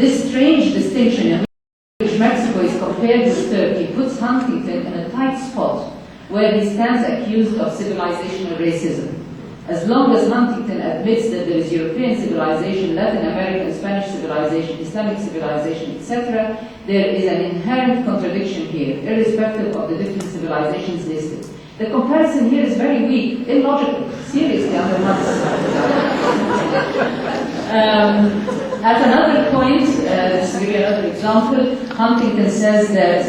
This strange distinction in which Mexico is compared with Turkey puts Huntington in a tight spot where he stands accused of civilizational racism. As long as Huntington admits that there is European civilization, Latin American, Spanish civilization, Islamic civilization, etc., there is an inherent contradiction here, irrespective of the different civilizations listed. The comparison here is very weak, illogical, seriously undermines. At another point, just to give you another example, Huntington says that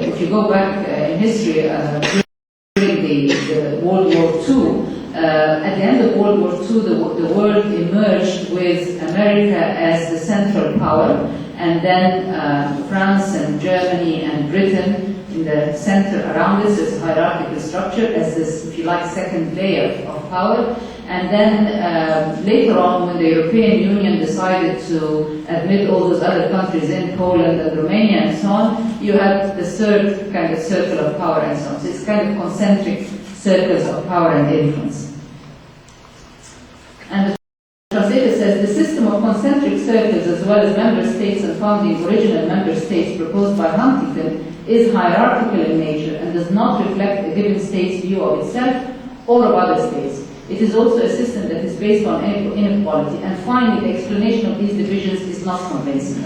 if you go back in history, during the World War II, at the end of World War II, the world emerged with America as the central power, and then France and Germany and Britain in the center around this hierarchical structure as this, if you like, second layer of power. And then later on, when the European Union decided to admit all those other countries in, Poland and Romania and so on, you had the third kind of circle of power and so on. So it's kind of concentric circles of power and influence. And the translator says, the system of concentric circles as well as member states and founding original member states proposed by Huntington is hierarchical in nature and does not reflect a given state's view of itself or of other states. It is also a system that is based on inequality. And finally, the explanation of these divisions is not convincing.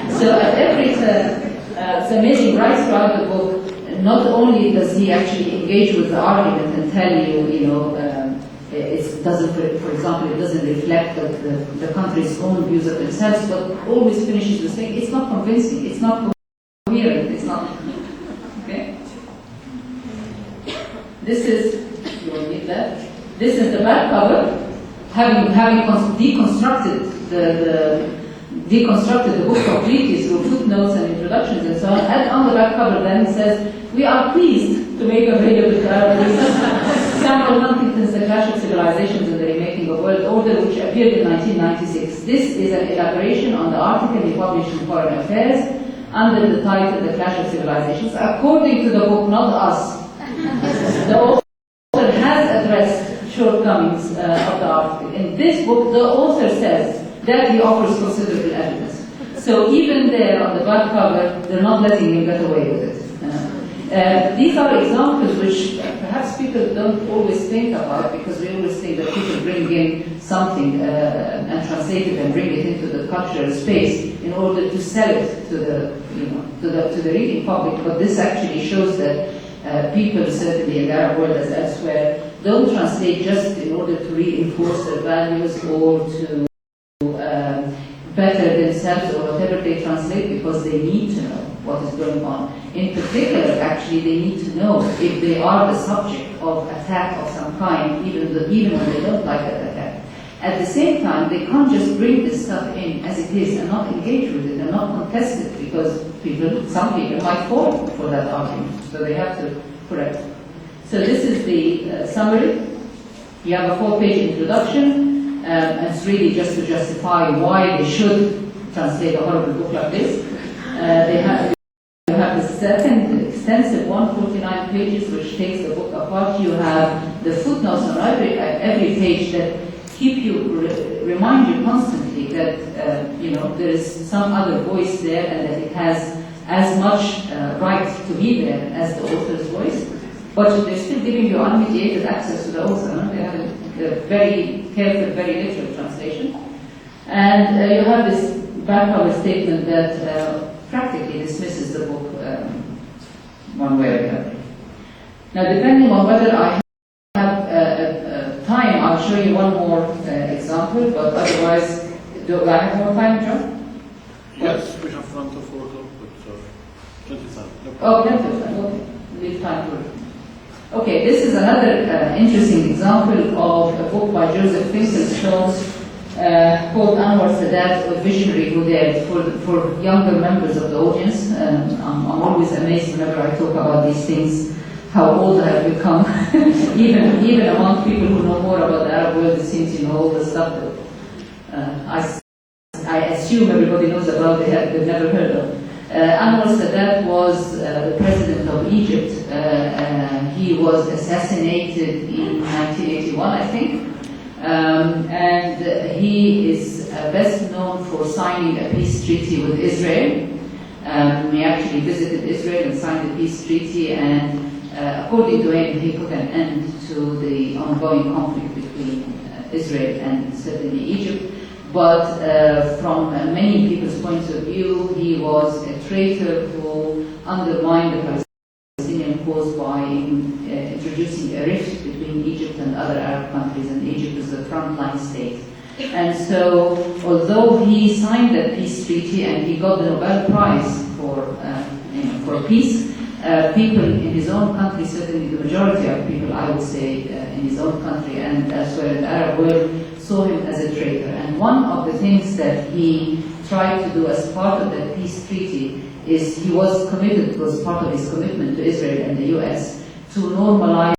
So at every turn, it's amazing, right throughout the book, not only does he actually engage with the argument and tell you, it doesn't, for example, it doesn't reflect the country's own views of themselves, but always finishes with saying it's not convincing, it's not coherent, it's not. Okay? This is, you don't need that. This is the back cover, having deconstructed the book completely through footnotes and introductions and so on. And on the back cover then it says, we are pleased to make available to our readers Samuel Huntington's The Clash of Civilizations and the Remaking of World Order, which appeared in 1996. This is an elaboration on the article he published in Foreign Affairs under the title The Clash of Civilizations. According to the book, not us, the author has addressed shortcomings of the article. In this book, the author says that he offers considerable evidence. So even there on the back cover, they're not letting him get away with it. These are examples which perhaps people don't always think about, because we always think that people bring in something and translate it and bring it into the cultural space in order to sell it to the reading public. But this actually shows that people, certainly in the Arab world as elsewhere, don't translate just in order to reinforce their values or to better themselves or whatever. They translate because they need to know what is going on. In particular, actually, they need to know if they are the subject of attack of some kind, even when they don't like that attack. At the same time, they can't just bring this stuff in as it is and not engage with it and not contest it, because some people might fall for that argument, so they have to correct it. So this is the summary. You have a 4-page introduction, and it's really just to justify why they should translate a horrible book like this. You have the second extensive 149 pages, which takes the book apart. You have the footnotes on every page that keep you, remind you constantly that there is some other voice there, and that it has as much right to be there as the author's voice. But they're still giving you unmediated access to the author. No? They have a very careful, very literal translation. And you have this backcover statement that practically dismisses the book one way or the other. Now, depending on whether I have time, I'll show you one more example, but otherwise, do I have more time, John? Yes, we have time to 4 o'clock, but plenty of time. No oh, plenty of time, okay. Leave time for it. Okay, this is another interesting example of a book by Joseph Finkelstein called Anwar Sadat, A Visionary Who Dared, for younger members of the audience. I'm always amazed whenever I talk about these things, how old I have become. even among people who know more about the Arab world, it seems all the stuff that I assume everybody knows about, they've never heard of. Anwar Sadat was the president of Egypt. He was assassinated in 1981, I think. And he is best known for signing a peace treaty with Israel. He actually visited Israel and signed the peace treaty, and according to him, he put an end to the ongoing conflict between Israel and certainly Egypt. But from many people's points of view, he was a traitor who undermined the Palestinian cause by introducing a rift between Egypt and other Arab countries, and Egypt is the frontline state. And so, although he signed that peace treaty and he got the Nobel Prize for peace, people in his own country, certainly the majority of people, I would say, in his own country and elsewhere in the Arab world, saw him as a traitor. And one of the things that he tried to do as part of that peace treaty is he was committed, it was part of his commitment to Israel and the US, to normalize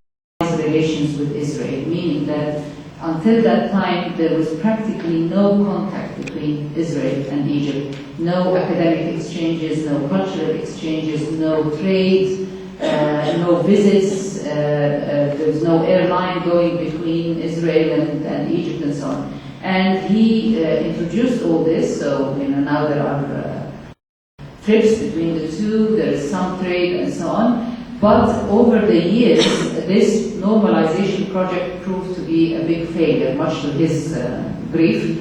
relations with Israel, meaning that until that time there was practically no contact between Israel and Egypt, no academic exchanges, no cultural exchanges, no trade, no visits, there was no airline going between Israel and Egypt and so on. And he introduced all this, so now there are trips between the two, there is some trade and so on. But over the years, this normalization project proved to be a big failure, much to his grief,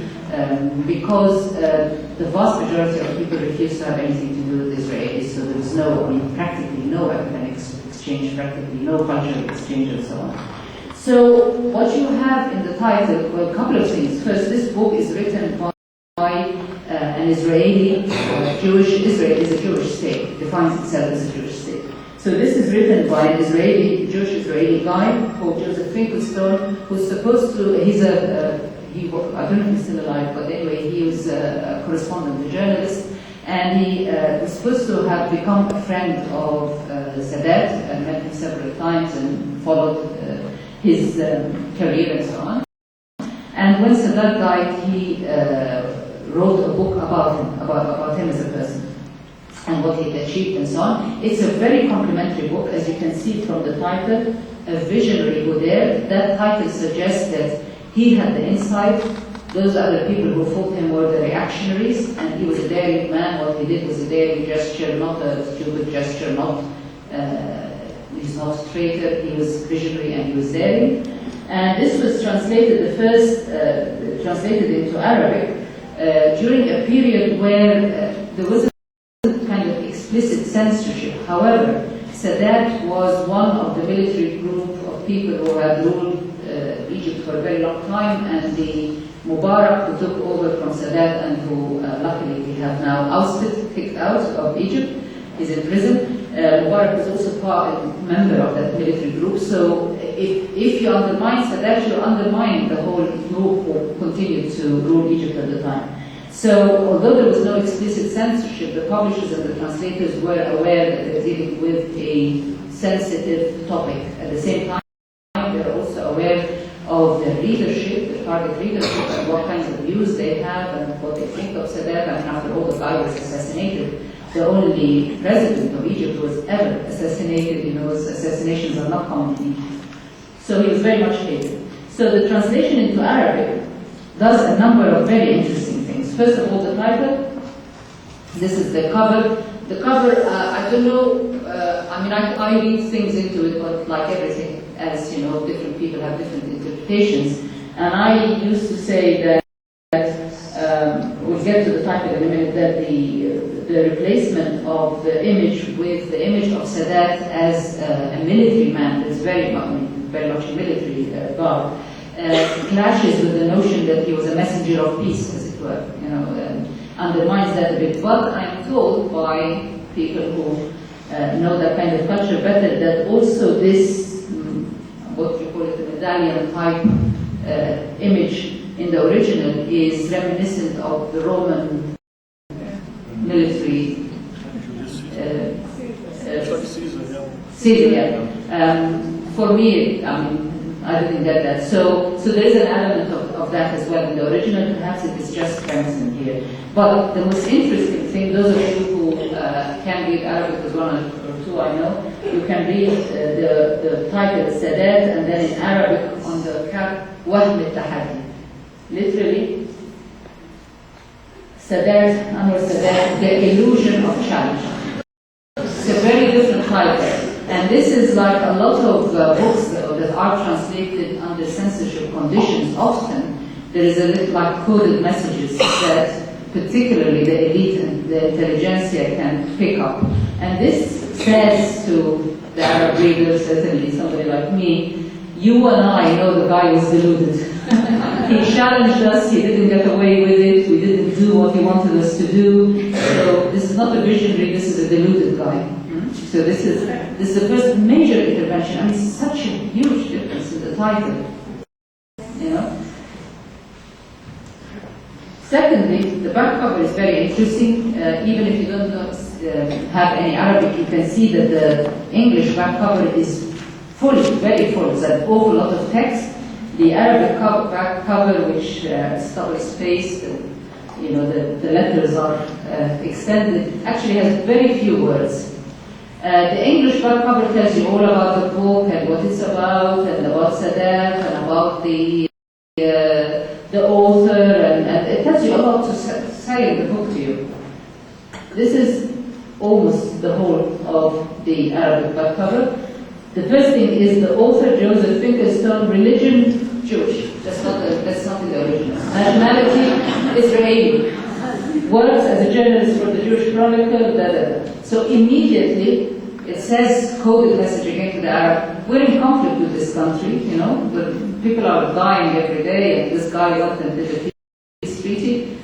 because the vast majority of people refused to have anything to do with Israelis. So there was practically no academic exchange, practically no cultural exchange, and so on. So what you have in the title, well, a couple of things. First, this book is written by an Israeli, Israel is a Jewish state, defines itself as a Jewish state. So this is written by an Jewish Israeli guy called Joseph Finkelstein, who's supposed to, I don't know if he's still alive, but anyway, he was a correspondent, a journalist, and he was supposed to have become a friend of Sadat, and met him several times and followed his career and so on. And when Sadat died, he wrote a book about him as a person and what he had achieved and so on. It's a very complimentary book, as you can see from the title, A Visionary Who Dared. That title suggests that he had the insight. Those other people who fought him were the reactionaries, and he was a daring man. What he did was a daring gesture, not a stupid gesture, he's not a traitor, he was visionary and he was daring. And this was translated, translated into Arabic during a period where there was kind of explicit censorship. However, Sadat was one of the military group of people who had ruled Egypt for a very long time, and the Mubarak who took over from Sadat and who luckily we have now kicked out of Egypt, is in prison. Mubarak was also a member of that military group, so if you undermine Sadat, you undermine the whole group who continued to rule Egypt at the time. So, although there was no explicit censorship, the publishers and the translators were aware that they were dealing with a sensitive topic. At the same time, they were also aware of the readership, the target readership, and what kinds of views they have and what they think of Sadat. And after all, the guy was assassinated. The only president of Egypt was ever assassinated. Assassinations are not common in Egypt. So he was very much hated. So the translation into Arabic does a number of very interesting things. First of all, the title. This is the cover. The cover, I don't know, I read things into it, but like everything else, different people have different interpretations. And I used to say that, we'll get to the title in a minute, that the replacement of the image with the image of Sadat as a military man that's very much a military garb, clashes with the notion that he was a messenger of peace, as it were, undermines that a bit. But I'm told by people who know that kind of culture better that also this, what you call it, a medallion type image in the original is reminiscent of the Roman military Caesar. For me, I didn't get that. So there is an element of that as well in the original. Perhaps it is just Cranston here. But the most interesting thing, those of you who can read Arabic, as one or two I know, you can read the title Sadat, and then in Arabic on the cap, Wahm al-Tahadi. Literally, Anwar Sadat, The Illusion of Challenge. It's a very different title. And this is like a lot of books that are translated under censorship conditions. Often there is a little like coded messages that particularly the elite and the intelligentsia can pick up. And this says to the Arab reader, certainly somebody like me, you and I know the guy was deluded. He challenged us, he didn't get away with it, we didn't do what he wanted us to do. So this is not a visionary, this is a deluded guy. So this is the first major intervention, and it's such a huge difference in the title. You know? Secondly, the back cover is very interesting. Even if you don't have any Arabic, you can see that the English back cover is full, very full. There's an awful lot of text. The Arabic back cover, which is double-spaced, you know, the letters are extended, actually has very few words. The English back cover tells you all about the book and what it's about, and about Sadat, and about the author, and it tells you a lot to selling the book to you. This is almost the whole of the Arabic back cover. The first thing is the author, Joseph Finkelstein, religion, Jewish. That's not in the original. Nationality, Israeli. Works as a journalist for the Jewish Chronicle, So immediately it says coded message again to the Arab. We're in conflict with this country, you know, but people are dying every day, and this guy went and did a peace treaty.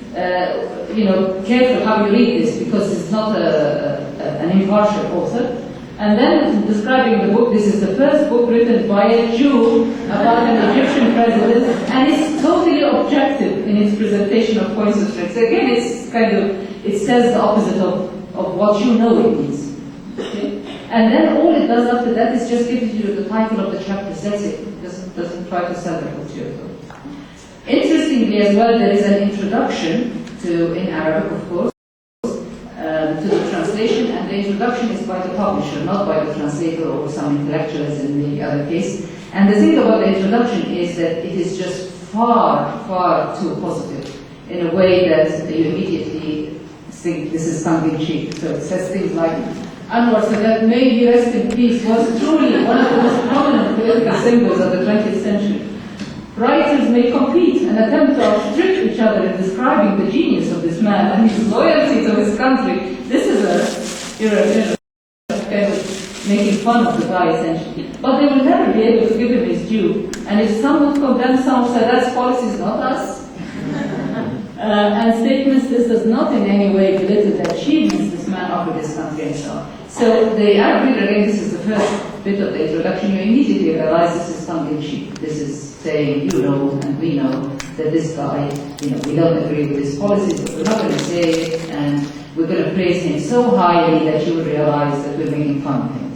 You know, careful how you read this, because it's not an impartial author. And then describing the book, this is the first book written by a Jew about an Egyptian president, and it's totally objective in its presentation of points of strength. So again, it's kind of, it says the opposite of what you know it means. Okay? And then all it does after that is just gives you the title of the chapter. That's it. It doesn't try to sell the book to you. Interestingly as well, there is an introduction in Arabic, of course, to the translation, and the introduction is by the publisher, not by the translator or some intellectuals in the other case. And the thing about the introduction is that it is just far, far too positive, in a way that you immediately think this is tongue-in-cheek. So it says things like, Anwar Sadat, may he rest in peace, was truly one of the most prominent political symbols of the 20th century. Writers may compete and attempt to outstrip each other in describing the genius of this man and his loyalty to his country. This is kind of making fun of the guy, essentially. But they will never be able to give him his due. And if some would condemn some of Sadat's policies, not us, and statements, this does not in any way belittle the achievements this man offered his country and so on. So the Arab reader, again, this is the first bit of the introduction, you immediately realize this is tongue-in-cheek. This is saying, you know, and we know that this guy, you know, we don't agree with his policies, but we're not going to say it, and we're going to praise him so highly that you will realize that we're making fun of him.